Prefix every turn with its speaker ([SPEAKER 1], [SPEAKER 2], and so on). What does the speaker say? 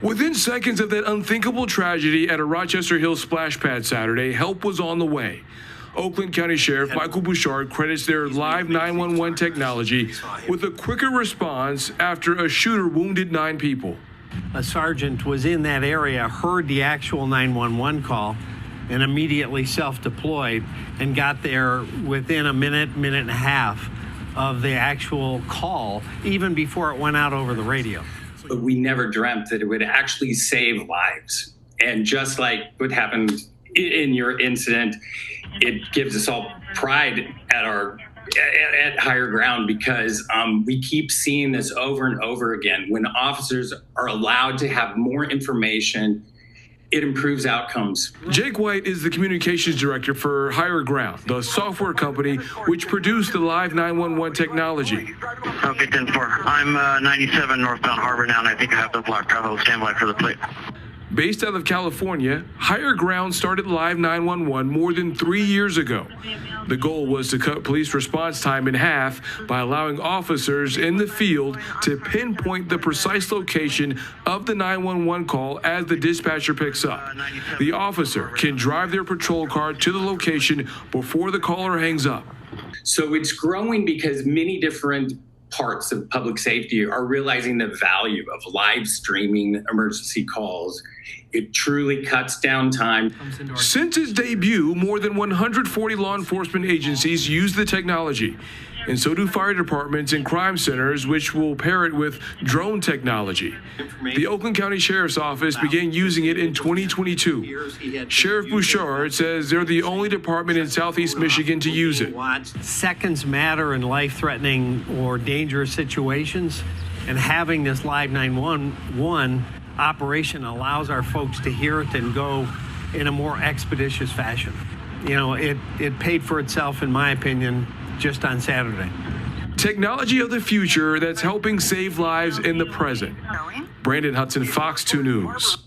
[SPEAKER 1] Within seconds of that unthinkable tragedy at a Rochester Hills splash pad Saturday, help was on the way. Oakland County Sheriff Michael Bouchard credits their Live911 technology with a quicker response after a shooter wounded 9 people.
[SPEAKER 2] A sergeant was in that area, heard the actual 911 call, and immediately self-deployed and got there within a minute, minute and a half of the actual call, even before it went out over the radio.
[SPEAKER 3] But we never dreamt that it would actually save lives. And just like what happened in your incident, it gives us all pride at higher ground because we keep seeing this over and over again. When officers are allowed to have more information, it improves outcomes.
[SPEAKER 1] Jake White is the communications director for Higher Ground, the software company which produced the Live911 technology.
[SPEAKER 4] Okay, 10-4. I'm 97 northbound Harbor now, and I think I have the block travel standby for the plate.
[SPEAKER 1] Based out of California, Higher Ground started Live911 more than 3 years ago. The goal was to cut police response time in half by allowing officers in the field to pinpoint the precise location of the 911 call as the dispatcher picks up. The officer can drive their patrol car to the location before the caller hangs up.
[SPEAKER 3] So it's growing because many different parts of public safety are realizing the value of live streaming emergency calls. It truly cuts down time.
[SPEAKER 1] Since its debut, more than 140 law enforcement agencies use the technology, and so do fire departments and crime centers, which will pair it with drone technology. The Oakland County Sheriff's Office began using it in 2022. Sheriff Bouchard says they're the only department in Southeast Michigan to use it.
[SPEAKER 2] Seconds matter in life-threatening or dangerous situations, and having this Live911 operation allows our folks to hear it and go in a more expeditious fashion. You know, it paid for itself, in my opinion, just on Saturday.
[SPEAKER 1] Technology of the future that's helping save lives in the present. Brandon Hudson, Fox 2 News.